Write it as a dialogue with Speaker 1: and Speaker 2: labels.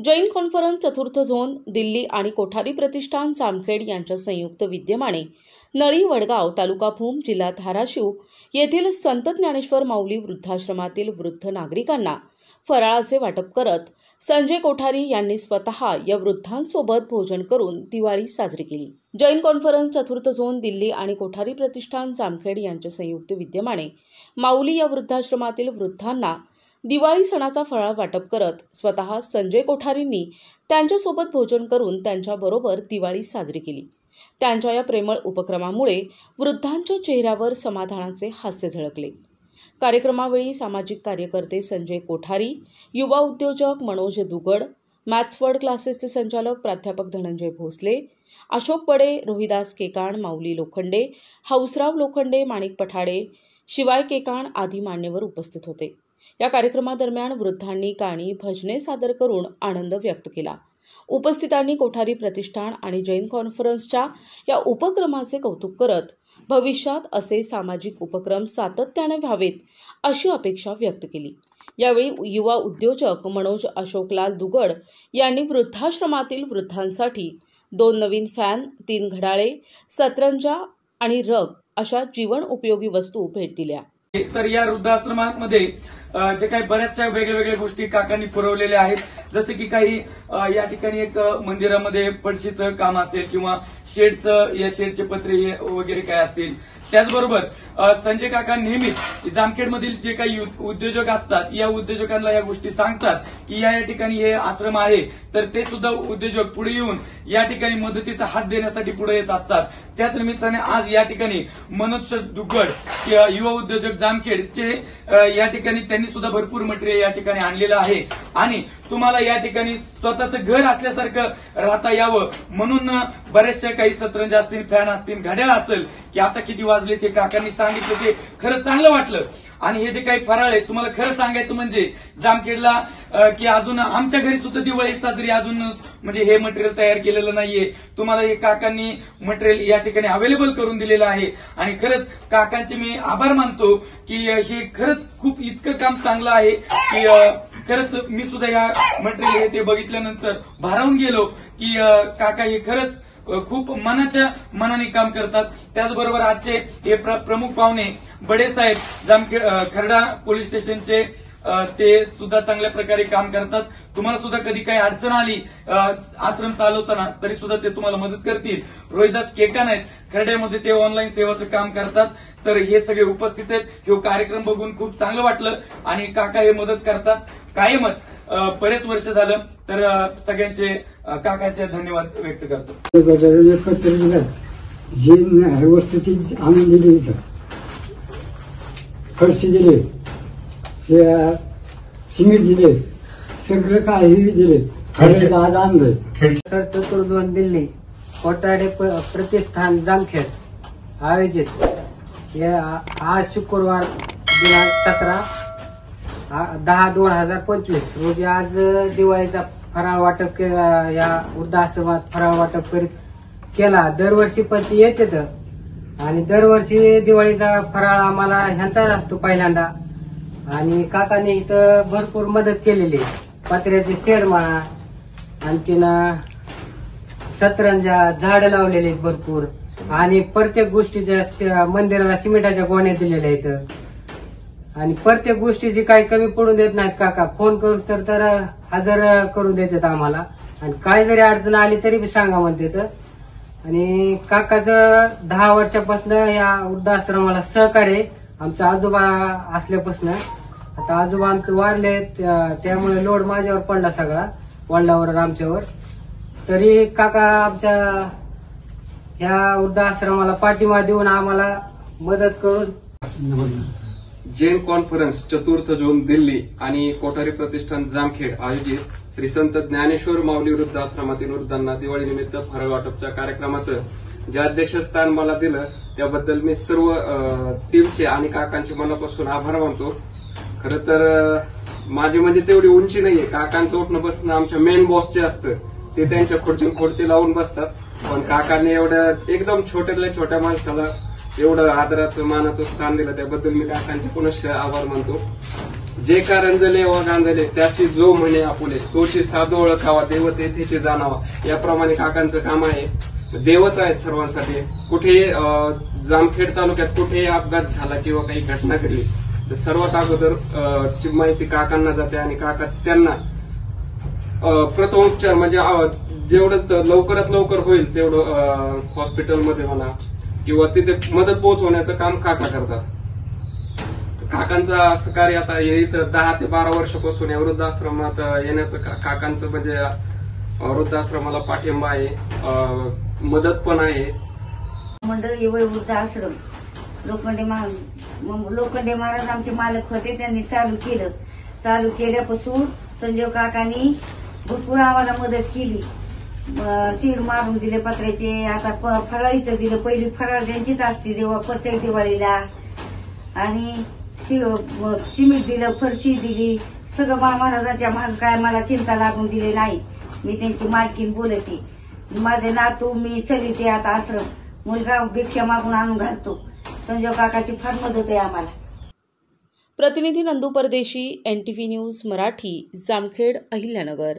Speaker 1: Jain conference चतुर्थ zone Delhi आणि कोठारी प्रतिष्ठान जामखेड यांच्या संयुक्त विद्यमाने नळी वडगाव तालुका भूम जिल्हा धाराशिव येथील संत ज्ञानेश्वर माऊली वृद्धाश्रमातील वृद्ध नागरिकांना फराळाचे वाटप करत संजय कोठारी यांनी स्वतः या वृद्धांसोबत भोजन करून दिवाळी साजरी केली। जैन कॉन्फरन्स चतुर्थ झोन दिल्ली आणि कोठारी प्रतिष्ठान जामखेड यांच्या संयुक्त विद्यमाने माऊली या वृद्धाश्रमातील वृद्धांना दिवाळी सणाचा फराळ वाटप करत स्वतः संजय कोठारींनी त्यांच्यासोबत भोजन करून त्यांच्याबरोबर दिवाळी साजरी केली। त्यांच्या या प्रेमळ उपक्रमामुळे वृद्धांच्या चेहऱ्यावर समाधानाचे हास्य झळकले। कार्यक्रमावेळी सामाजिक कार्यकर्ते संजय कोठारी, युवा उद्योजक मनोज दुगड, मॅथ्स वर्ड क्लासेसचे संचालक प्राध्यापक धनंजय भोसले, अशोक बडे, रोहिदास केकाण, माऊली लोखंडे, हौसराव लोखंडे, माणिक पठाडे, शिवाय केकाण आदी मान्यवर उपस्थित होते। या कार्यक्रमादरम्यान वृद्धांनी गाणी, भजने सादर करून आनंद व्यक्त केला। उपस्थितांनी कोठारी प्रतिष्ठान आणि जैन कॉन्फरन्सच्या या उपक्रमाचे कौतुक करत भविष्यात असे सामाजिक उपक्रम सातत्याने व्हावेत अशी अपेक्षा व्यक्त केली। यावेळी युवा उद्योजक मनोज अशोकलाल दुगड यांनी वृद्धाश्रमातील वृद्धांसाठी 2 नवीन फॅन, 3 घड्याळे, सतरंजा आणि रग अशा जीवन उपयोगी वस्तू भेट दिल्या।
Speaker 2: तर या वृद्धाश्रमामध्ये जे काही बऱ्याचशा वेगळ्या गोष्टी काकांनी पुरवलेल्या आहेत, जसे की काही या ठिकाणी एक मंदिरामध्ये पडशीचं काम असेल किंवा या शेडचे पत्रे वगैरे काय असतील। त्याचबरोबर संजय काका नेहमीच जामखेडमधील जे काही उद्योजक असतात या उद्योजकांना या गोष्टी सांगतात की या ठिकाणी हे आश्रम आहे, तर ते सुद्धा उद्योजक पुढे येऊन या ठिकाणी मदतीचा हात देण्यासाठी पुढे येत असतात। त्याच निमित्ताने आज या ठिकाणी मनोज दुग्गड युवा उद्योजक जामखेडचे या ठिकाणी त्यांनी सुद्धा भरपूर मटेरियल या ठिकाणी आणलेलं आहे आणि तुम्हाला या ठिकाणी स्वतःचं घर असल्यासारखं राहता यावं म्हणून बऱ्याचशा काही सतरंज असतील, फॅन असतील, घड्याळ असेल की आता किती वाजले ते काकांनी सांगितलं, ते खरं चांगलं वाटलं। आणि हे जे काही फराळ आहे तुम्हाला खरं सांगायचं म्हणजे जामखेडला की अजून आमच्या घरी सुद्धा दिवाळी साजरी अजून म्हणजे हे मटेरियल तयार केलेलं नाहीये। तुम्हाला हे काकांनी मटेरियल या ठिकाणी अवेलेबल करून दिलेलं आहे आणि खरंच काकांचे मी आभार मानतो की हे खरंच खूप इतकं काम चांगलं आहे की खरंच मी सुद्धा या मटेरियल ते बघितल्यानंतर भारावून गेलो की काका हे खरंच खूप मनाने काम करतात। त्याचबरोबर आजचे हे प्रमुख पाहुणे बडे साहेब जामखेड खर्डा पोलीस स्टेशनचे ते सुद्धा चांगल्या प्रकारे काम करतात। तुम्हाला सुद्धा कधी काही अडचण आली आश्रम चालवताना तरी सुद्धा ते तुम्हाला मदत करतील। रोहिदास केकाण आहेत खर्ड्यामध्ये, ते ऑनलाईन सेवाचं काम करतात। तर हे सगळे उपस्थित आहेत। हे कार्यक्रम बघून खूप चांगलं वाटलं आणि काका हे मदत करतात कायमच बरेच वर्ष झालं। तर सगळ्यांचे काकाचे धन्यवाद व्यक्त करतो।
Speaker 3: जे वस्तू ती आणून दिली, फरशी दिले, सिमेंट दिले, सगळं काही दिले, आज आणलं।
Speaker 4: सर चतुर्थ झोन दिल्ली कोठारी प्रतिष्ठान जामखेड आयोजित आज शुक्रवार दिनांक 17/10/2025 रोजी आज दिवाळीचा फराळ वाटप केला। या वृद्धाश्रमात फराळ वाटप केला। दरवर्षी पण ती येते आणि दरवर्षी दिवाळीचा फराळ आम्हाला ह्यांचा असतो पहिल्यांदा आणि काकांनी इथं भरपूर मदत केलेली। पत्र्याचे शेड म्हणा, आणखीन सतरंजा, झाडं लावलेली भरपूर आणि प्रत्येक गोष्टीच्या मंदिराला सिमेंटाच्या गोण्या दिलेल्या आहेत आणि प्रत्येक गोष्टीची काही कमी पडून देत नाहीत काका। फोन करून तर हजर करून देतात आम्हाला आणि काय जरी अडचण आली तरी बी सांगा म्हणतात। आणि काकाचं 10 वर्षापासून या वृद्धाश्रमाला सहकार्य आमचा आजोबा असल्यापासून। आता आजोबा आमचे वारले त्यामुळे लोड माझ्यावर पडला सगळा, वडिलांवर आमच्यावर। तरी काका आमच्या या वृद्धाश्रमाला पाठिंबा देऊन आम्हाला मदत करून
Speaker 5: जैन कॉन्फरन्स चतुर्थ झोन दिल्ली आणि कोठारी प्रतिष्ठान जामखेड आयोजित श्री संत ज्ञानेश्वर माऊली वृद्धाश्रमातील वृद्धांना दिवाळी निमित्त फराळ वाटपच्या कार्यक्रमाचं जे अध्यक्षस्थान मला दिलं त्याबद्दल मी सर्व टीमचे आणि काकांचे मनापासून आभार मानतो। खरं तर माझी म्हणजे तेवढी उंची नाहीये, काकांचं उठणं बसणं आमच्या मेन बॉसचे असतं, ते त्यांच्या खुर्ची लावून बसतात, पण काकांनी एवढं एकदम छोट्यातल्या छोट्या माणसाला एवढं आदराचं मानाचं स्थान दिलं त्याबद्दल मी काकांचे पुनश्च आभार मानतो। जे का रंजले व गांजले त्याशी जो म्हणे आपुले, तोची साधू ओळखावा देव तेथेची जाणावा, याप्रमाणे काकांचं काम आहे. देवच आहेत सर्वांसाठी. कुठे जामखेड तालुक्यात कुठेही अपघात झाला किंवा काही घटना घडली तर सर्वात अगोदर ची माहिती काकांना जाते आणि काका त्यांना प्रथमोपचार म्हणजे जेवढं लवकरात लवकर होईल तेवढं हॉस्पिटलमध्ये म्हणा किंवा तिथे मदत पोहोचवण्याचं काम काका करतात. काकांचं असं कार्य आता इथं 10 ते 12 वर्षापासून या वृद्धाश्रमात येण्याचं काकांचं म्हणजे वृद्धाश्रमाला पाठिंबा आहे, मदत पण आहे.
Speaker 6: मंडळी वयोवृद्ध आश्रम लोखंडे महाराज आमचे मालक होते, त्यांनी चालू केल्यापासून संजय काकांनी भरपूर आम्हाला मदत केली. शीड मारून दिले पत्र्याचे, आता फराळीचं दिलं. पहिली फराळ त्यांचीच असते प्रत्येक दिवाळीला. आणि सिमेंट दिलं, फरशी दिली, सगळं महाराजांच्या माग काय मला चिंता लागून दिली नाही. मी त्यांची मालकीन बोलते. माझे नातू मी चलिते आता आश्रम. मुलगा भिक्षा मागून आणून घालतो. संजय काकाची फार मदत आहे आम्हाला.
Speaker 1: प्रतिनिधी नंदू परदेशी, NTV न्यूज मराठी, जामखेड, अहिल्यानगर.